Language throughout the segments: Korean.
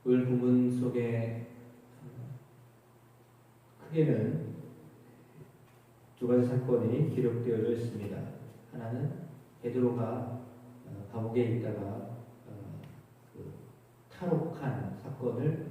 오늘 본문 속에 크게는 두 가지 사건이 기록되어져 있습니다. 하나는 베드로가 감옥에 있다가 탈옥한 사건을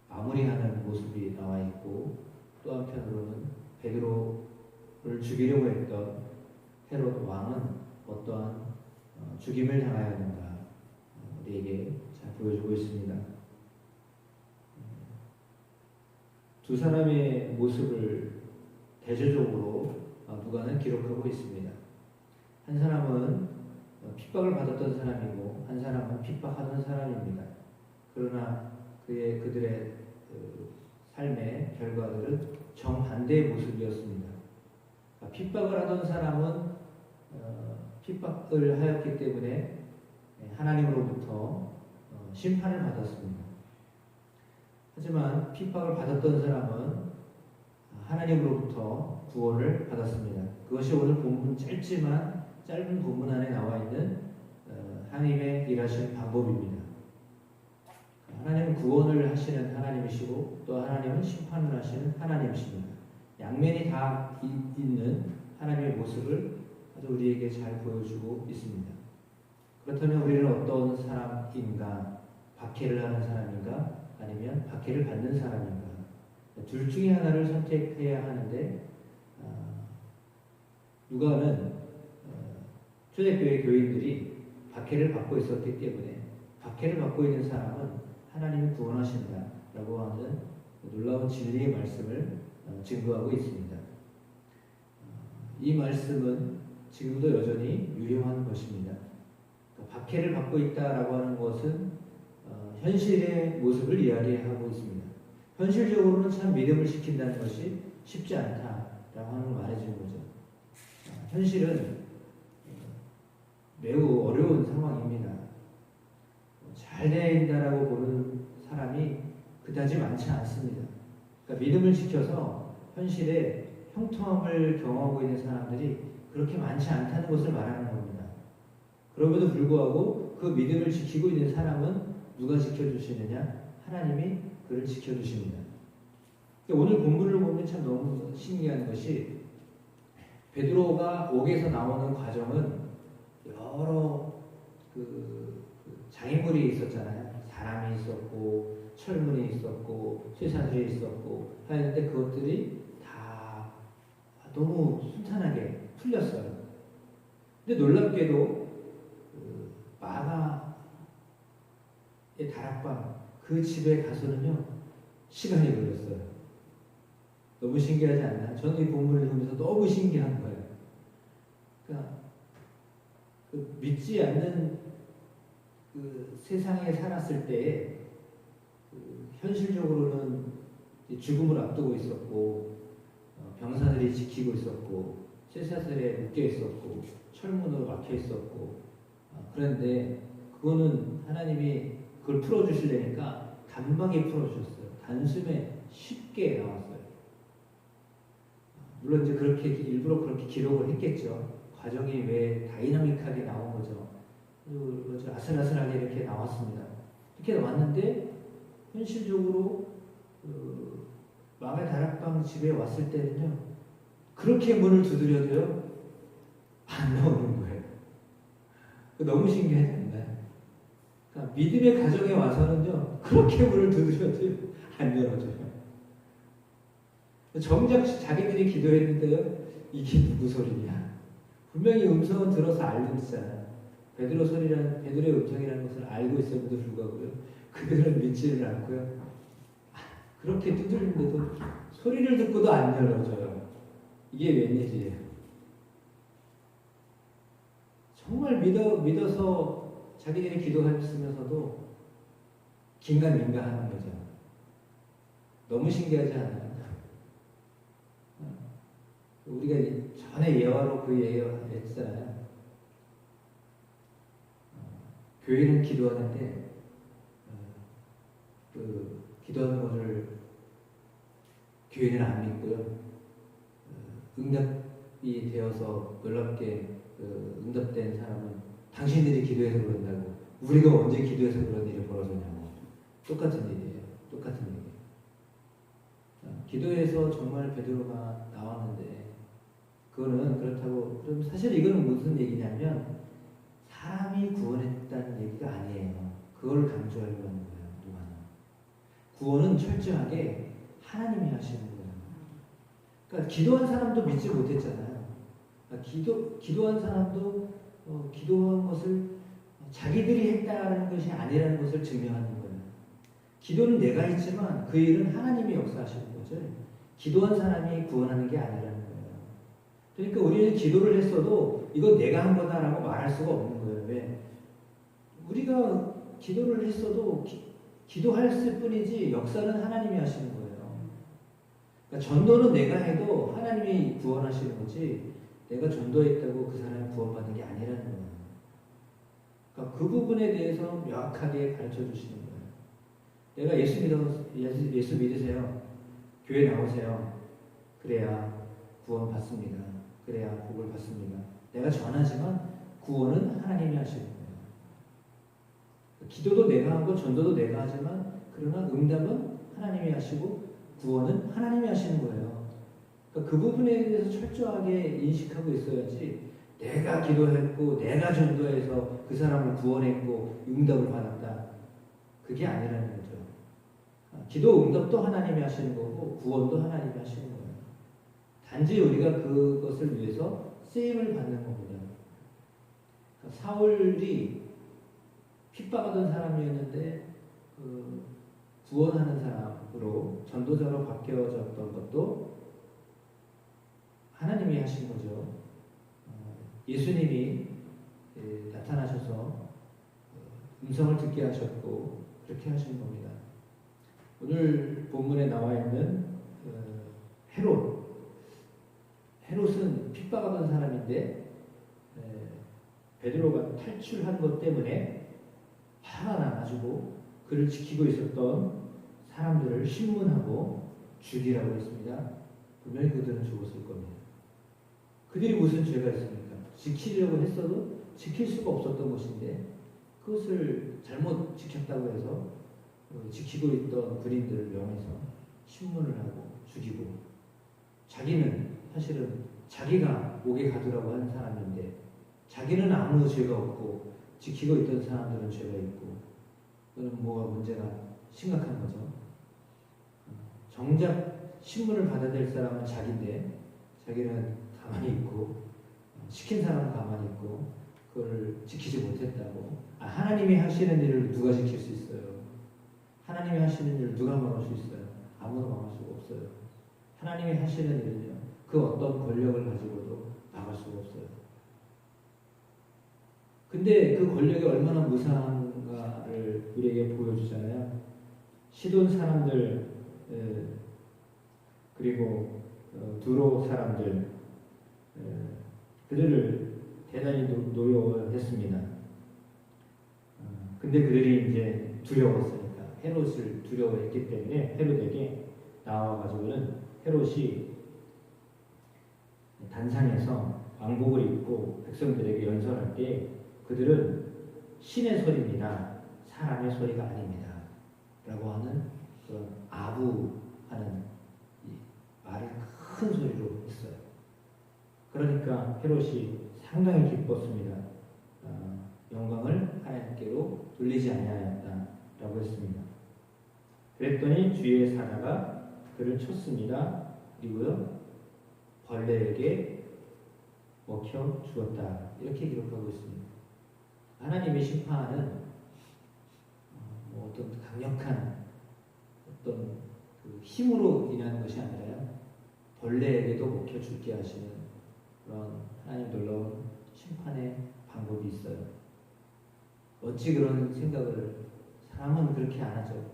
마무리하는 모습이 나와 있고, 또 한편으로는 베드로를 죽이려고 했던 헤롯 왕은 어떠한 죽임을 당하였는가 우리에게 잘 보여주고 있습니다. 두 사람의 모습을 대조적으로 누가는 기록하고 있습니다. 한 사람은 핍박을 받았던 사람이고 한 사람은 핍박하던 사람입니다. 그러나 그들의 삶의 결과들은 정반대의 모습이었습니다. 핍박을 하던 사람은 핍박을 하였기 때문에 하나님으로부터 심판을 받았습니다. 하지만 핍박을 받았던 사람은 하나님으로부터 구원을 받았습니다. 그것이 오늘 본문 짧은 본문 안에 나와 있는 하나님의 일하시는 방법입니다. 하나님은 구원을 하시는 하나님이시고 또 하나님은 심판을 하시는 하나님이십니다. 양면이 다 있는 하나님의 모습을 아주 우리에게 잘 보여주고 있습니다. 그렇다면 우리는 어떤 사람인가? 박해를 하는 사람인가? 아니면 박해를 받는 사람인가? 둘 중에 하나를 선택해야 하는데 누가는 초대교회 교인들이 박해를 받고 있었기 때문에 박해를 받고 있는 사람은 하나님이 구원하신다라고 하는 놀라운 진리의 말씀을 증거하고 있습니다. 이 말씀은 지금도 여전히 유효한 것입니다. 박해를 받고 있다라고 하는 것은 현실의 모습을 이야기하고 있습니다. 현실적으로는 참 믿음을 지킨다는 것이 쉽지 않다라고 하는 걸 말해주는 거죠. 현실은 매우 어려운 상황입니다. 잘 된다라고 보는 사람이 그다지 많지 않습니다. 그러니까 믿음을 지켜서 현실에 형통함을 경험하고 있는 사람들이 그렇게 많지 않다는 것을 말하는 겁니다. 그럼에도 불구하고 그 믿음을 지키고 있는 사람은 누가 지켜주시느냐? 하나님이 그를 지켜주십니다. 오늘 본문을 보면 참 너무 신기한 것이 베드로가 옥에서 나오는 과정은 여러 장애물이 있었잖아요. 사람이 있었고 철문이 있었고 쇠사슬이 있었고 하였는데 그것들이 다 너무 순탄하게 풀렸어요. 근데 놀랍게도 마가의 다락방 그 집에 가서는요 시간이 걸렸어요. 너무 신기하지 않나요? 저는 이 본문을 보면서 너무 신기한 거예요. 그러니까 믿지 않는 세상에 살았을 때에 현실적으로는 죽음을 앞두고 있었고 병사들이 지키고 있었고 쇠사슬에 묶여 있었고 철문으로 막혀 있었고 그런데 그거는 하나님이 그걸 풀어주시려니까 단박에 풀어주셨어요. 단숨에 쉽게 나왔어요. 물론 이제 그렇게 일부러 그렇게 기록을 했겠죠. 과정이 왜 다이나믹하게 나온 거죠. 아주 아슬아슬하게 이렇게 나왔습니다. 이렇게 나왔는데 현실적으로 마가의 다락방 집에 왔을 때는요 그렇게 문을 두드려도요 안 나오는 거예요. 너무 신기하지 않나요? 그러니까 믿음의 가정에 와서는요 그렇게 문을 두드려도요 안 열어줘요. 정작 자기들이 기도했는데요 이게 누구 소리냐? 분명히 음성은 들어서 알고 있잖아요. 베드로의 음성이라는 것을 알고 있음에도 불구하고요 그들은 믿지를 않고요 그렇게 두드리는데도 소리를 듣고도 안 열어줘요. 이게 웬일이에요? 정말 믿어서 자기들이 기도했으면서도 긴가민가하는 거죠. 너무 신기하지 않아요? 우리가 전에 예화로 그 예화했잖아요. 교회는 기도하는데 기도하는 것을 교회는 안 믿고요. 응답이 되어서 놀랍게 응답된 사람은 당신들이 기도해서 그런다고 우리가 언제 기도해서 그런 일이 벌어졌냐고 똑같은 일이에요. 똑같은 얘기예요. 기도에서 정말 베드로가 나왔는데 그거는 그렇다고 그럼 사실 이거는 무슨 얘기냐면 사람이 구원했다는 얘기가 아니에요. 그걸 강조하려고 하는 거예요. 누가는. 구원은 철저하게 하나님이 하시는 거예요. 그러니까 기도한 사람도 믿지 못했잖아요. 그러니까 기도한 사람도 기도한 것을 자기들이 했다는 것이 아니라는 것을 증명하는 거예요. 기도는 내가 했지만 그 일은 하나님이 역사하시는 거죠. 기도한 사람이 구원하는 게 아니라는 거예요. 그러니까 우리는 기도를 했어도 이건 내가 한 거다라고 말할 수가 없는 거예요. 왜? 우리가 기도를 했어도 기도할 뿐이지 역사는 하나님이 하시는 거예요. 그러니까 전도는 내가 해도 하나님이 구원하시는 거지 내가 전도했다고 그 사람이 구원받는 게 아니라는 거예요. 그러니까 그 부분에 대해서 명확하게 가르쳐 주시는 거예요. 내가 예수 믿으세요. 교회 나오세요. 그래야 구원 받습니다. 그래야 복을 받습니다. 내가 전하지만 구원은 하나님이 하시는 거예요. 기도도 내가 하고 전도도 내가 하지만 그러나 응답은 하나님이 하시고 구원은 하나님이 하시는 거예요. 그러니까 그 부분에 대해서 철저하게 인식하고 있어야지 내가 기도했고 내가 전도해서 그 사람을 구원했고 응답을 받았다. 그게 아니라는 거죠. 기도 응답도 하나님이 하시는 거고 구원도 하나님이 하시는 거예요. 단지 우리가 그것을 위해서 쓰임을 받는 겁니다. 그러니까 사울이 핍박하던 사람이었는데 구원하는 사람으로 전도자로 바뀌어졌던 것도 하나님이 하신 거죠. 예수님이 나타나셔서 음성을 듣게 하셨고 그렇게 하신 겁니다. 오늘 본문에 나와 있는 헤롯은 핍박하던 사람인데 베드로가 탈출한 것 때문에 화가 나가지고 그를 지키고 있었던 사람들을 신문하고 죽이라고 했습니다. 분명히 그들은 죽었을 겁니다. 그들이 무슨 죄가 있습니까? 지키려고 했어도 지킬 수가 없었던 것인데 그것을 잘못 지켰다고 해서 지키고 있던 군인들을 명해서 신문을 하고 죽이고 자기는 사실은 자기가 목에 가두라고 한 사람인데 자기는 아무 죄가 없고 지키고 있던 사람들은 죄가 있고 그건 뭐가 문제가 심각한 거죠. 정작 신문을 받아야 될 사람은 자기인데 자기는 가만히 있고 시킨 사람은 가만히 있고 그걸 지키지 못했다고. 하나님이 하시는 일을 누가 지킬 수 있어요? 하나님이 하시는 일을 누가 막을 수 있어요? 아무도 막을 수가 없어요. 하나님이 하시는 일은요 그 어떤 권력을 가지고도 막을 수가 없어요. 근데 그 권력이 얼마나 무상한가를 우리에게 보여주잖아요. 시돈 사람들 그리고 두로 사람들 그들을 대단히 노여워했습니다. 근데 그들이 이제 두려웠으니까 헤롯을 두려워했기 때문에 헤롯에게 나와가지고는 헤롯이 단상에서 왕복을 입고 백성들에게 연설할 때 그들은 신의 소리입니다. 사람의 소리가 아닙니다. 라고 하는 그런 아부하는 말을 큰 소리로 했어요. 그러니까 헤롯이 상당히 기뻤습니다. 영광을 하나님께로 돌리지 아니하였다라고 했습니다. 그랬더니 주의 사자가 그를 쳤습니다. 그리고요 벌레에게 먹혀 죽었다. 이렇게 기록하고 있습니다. 하나님의 심판은 어떤 강력한 어떤 그 힘으로 인하는 것이 아니라요 벌레에게도 먹혀 죽게 하시는 그런 하나님 놀라운 심판의 방법이 있어요. 어찌 그런 생각을 사람은 그렇게 안 하죠.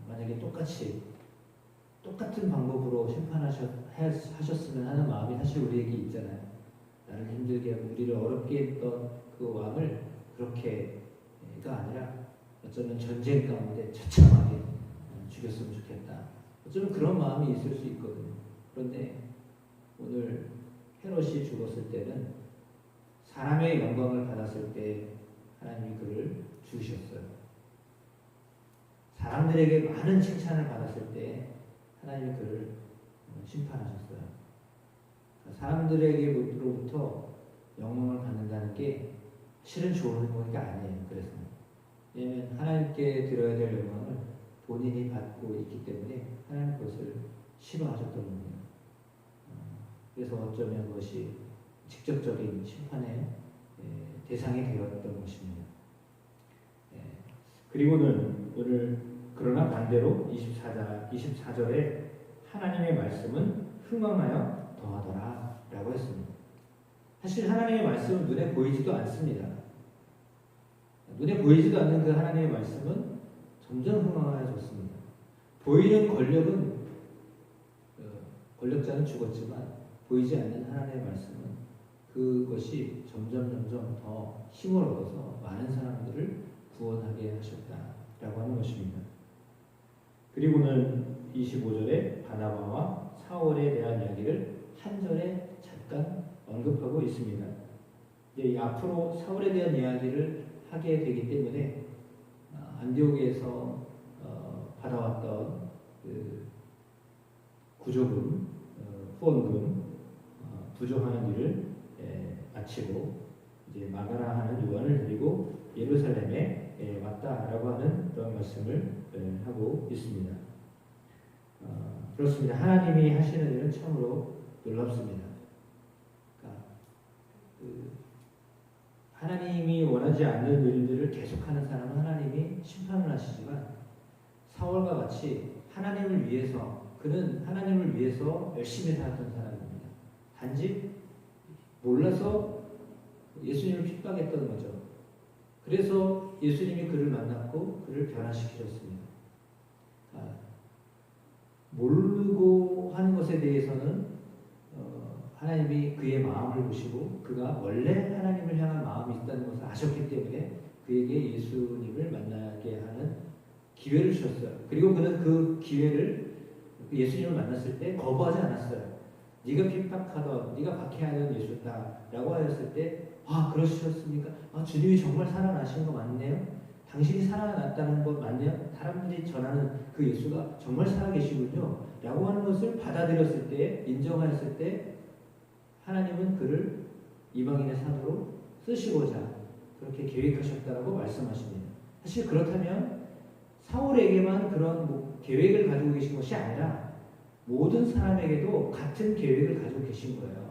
만약에 똑같은 방법으로 심판하셨으면 하는 마음이 사실 우리에게 있잖아요. 나를 힘들게 하고 우리를 어렵게 했던 그 왕을 그렇게가 아니라 어쩌면 전쟁 가운데 처참하게 죽였으면 좋겠다. 어쩌면 그런 마음이 있을 수 있거든요. 그런데 오늘 헤롯이 죽었을 때는 사람의 영광을 받았을 때 하나님이 그를 죽이셨어요. 사람들에게 많은 칭찬을 받았을 때 하나님이 그를 심판하셨어요. 사람들에게로부터 영광을 받는다는 게 실은 좋은 거가 아니에요. 그래서 왜냐하면 하나님께 드려야 될 영광을 본인이 받고 있기 때문에 하나님 그것을 싫어하셨던 겁니다. 그래서 어쩌면 그것이 직접적인 심판의 대상이 되었던 것입니다. 그리고는 오늘 그러나 반대로 24절에 하나님의 말씀은 흥왕하여 더하더라 라고 했습니다. 사실 하나님의 말씀은 눈에 보이지도 않습니다. 눈에 보이지도 않는 그 하나님의 말씀은 점점 흥왕하여졌습니다. 보이는 권력은 권력자는 죽었지만 보이지 않는 하나님의 말씀은 그것이 점점 더 힘을 얻어서 많은 사람들을 구원하게 하셨다라고 하는 것입니다. 그리고는 25절에 바나바와 사울에 대한 이야기를 한 절에 잠깐 언급하고 있습니다. 이제 앞으로 사울에 대한 이야기를 하게 되기 때문에 안디옥에서 받아왔던 그 구조금, 후원금 부족하는 일을 마치고 이제 마가라 하는 요한을 데리고 예루살렘에 왔다라고 하는 그런 말씀을 하고 있습니다. 그렇습니다. 하나님이 하시는 일은 참으로 놀랍습니다. 그러니까 하나님이 원하지 않는 일들을 계속하는 사람은 하나님이 심판을 하시지만 사울과 같이 하나님을 위해서 그는 하나님을 위해서 열심히 살았던 사람입니다. 단지 몰라서 예수님을 핍박했던 거죠. 그래서 예수님이 그를 만났고 그를 변화시키셨습니다. 모르고 하는 것에 대해서는 하나님이 그의 마음을 보시고 그가 원래 하나님을 향한 마음이 있다는 것을 아셨기 때문에 그에게 예수님을 만나게 하는 기회를 주셨어요. 그리고 그는 그 기회를 예수님을 만났을 때 거부하지 않았어요. 네가 핍박하던, 네가 박해하던 예수다라고 하였을 때 그러셨습니까? 주님이 정말 살아나신 거 맞네요? 당신이 살아났다는 것 맞네요? 사람들이 전하는 그 예수가 정말 살아계시군요. 라고 하는 것을 받아들였을 때, 인정하였을 때 하나님은 그를 이방인의 사도로 쓰시고자 그렇게 계획하셨다라고 말씀하십니다. 사실 그렇다면 사울에게만 그런 계획을 가지고 계신 것이 아니라 모든 사람에게도 같은 계획을 가지고 계신 거예요.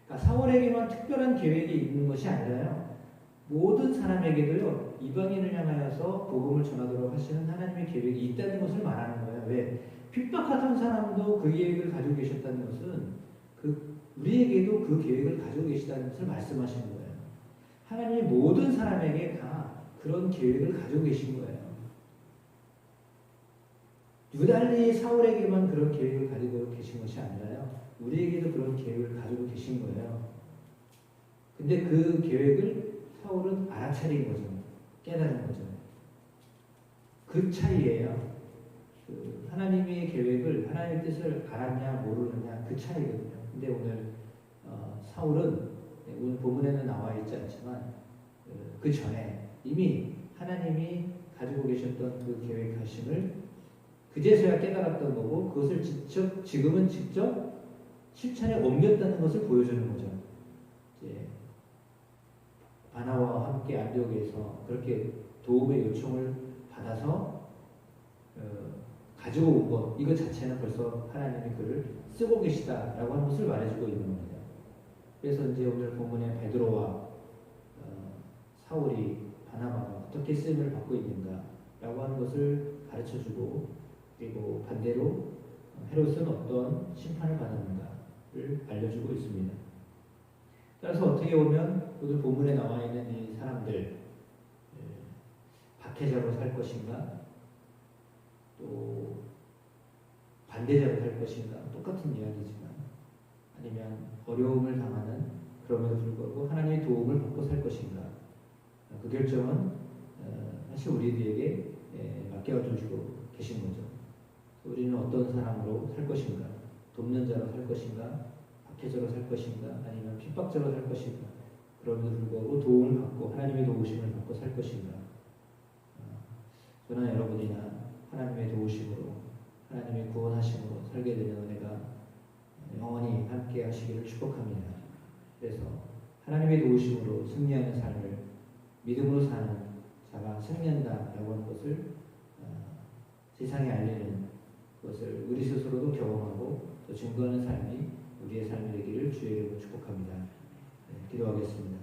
그러니까 사울에게만 특별한 계획이 있는 것이 아니라요. 모든 사람에게도요. 이방인을 향하여서 복음을 전하도록 하시는 하나님의 계획이 있다는 것을 말하는 거예요. 왜? 핍박하던 사람도 그 계획을 가지고 계셨다는 것은 우리에게도 그 계획을 가지고 계시다는 것을 말씀하시는 거예요. 하나님이 모든 사람에게 다 그런 계획을 가지고 계신 거예요. 유달리 사울에게만 그런 계획을 가지고 계신 것이 아니라요. 우리에게도 그런 계획을 가지고 계신 거예요. 근데 그 계획을 사울은 알아차린 거죠. 깨달은 거죠. 그 차이예요. 하나님의 계획을, 하나님의 뜻을 알았냐 모르느냐 그 차이거든요. 근데 오늘 사울은 오늘 본문에는 나와 있지 않지만 그 전에 이미 하나님이 가지고 계셨던 그 계획하심을 그제서야 깨달았던 거고 그것을 지금은 직접 실천에 옮겼다는 것을 보여주는 거죠. 이제 바나바와 함께 안디옥에서 그렇게 도움의 요청을 받아서 가지고 온 것 이것 자체는 벌써 하나님이 그를 쓰고 계시다라고 하는 것을 말해주고 있는 겁니다. 그래서 이제 오늘 본문에 베드로와 사울이 바나바가 어떻게 쓰임을 받고 있는가라고 하는 것을 가르쳐주고 그리고 반대로 헤롯은 어떤 심판을 받았는가를 알려주고 있습니다. 따라서 어떻게 보면 오늘 본문에 나와 있는 이 사람들 박해자로 살 것인가 또 반대자로 살 것인가 똑같은 이야기지만 아니면 어려움을 당하는 그럼에도 불구하고 하나님의 도움을 받고 살 것인가 그 결정은 사실 우리들에게 맡겨주시고 계신 거죠. 우리는 어떤 사람으로 살 것인가 돕는 자로 살 것인가 박해자로 살 것인가 아니면 핍박자로 살 것인가 그럼에도 불구하고 도움을 받고 하나님의 도우심을 받고 살 것인가 저나 여러분이나 하나님의 도우심으로 하나님의 구원하심으로 살게 되는 은혜가 영원히 함께 하시기를 축복합니다. 그래서 하나님의 도우심으로 승리하는 삶을 믿음으로 사는 자가 승리한다라고 하는 것을 세상에 알리는 그것을 우리 스스로도 경험하고 또 증거하는 삶이 우리의 삶이 되기를 주의 이름으로 축복합니다. 네, 기도하겠습니다.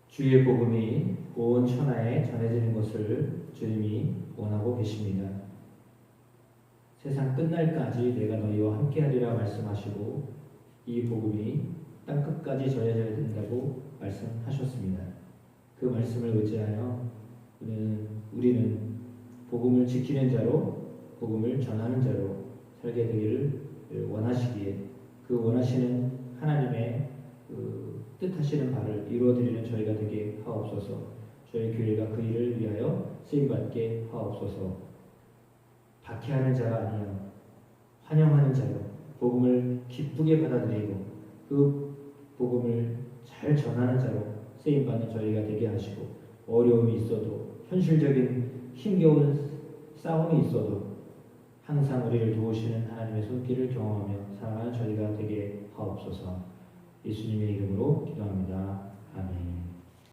주의 복음이 온 천하에 전해지는 것을 주님이 원하고 계십니다. 세상 끝날까지 내가 너희와 함께하리라 말씀하시고 이 복음이 땅끝까지 전해져야 된다고 말씀하셨습니다. 그 말씀을 의지하여 우리는 복음을 지키는 자로 복음을 전하는 자로 살게 되기를 원하시기에 그 원하시는 하나님의 그 뜻하시는 바를 이루어드리는 저희가 되게 하옵소서. 저희 교회가 그 일을 위하여 쓰임받게 하옵소서. 박해하는 자가 아니요 환영하는 자로 복음을 기쁘게 받아들이고 그 복음을 잘 전하는 자로 쓰임받는 저희가 되게 하시고 어려움이 있어도 현실적인 힘겨운 싸움이 있어도 항상 우리를 도우시는 하나님의 손길을 경험하며 살아가는 저희가 되게 하옵소서. 예수님의 이름으로 기도합니다. 아멘.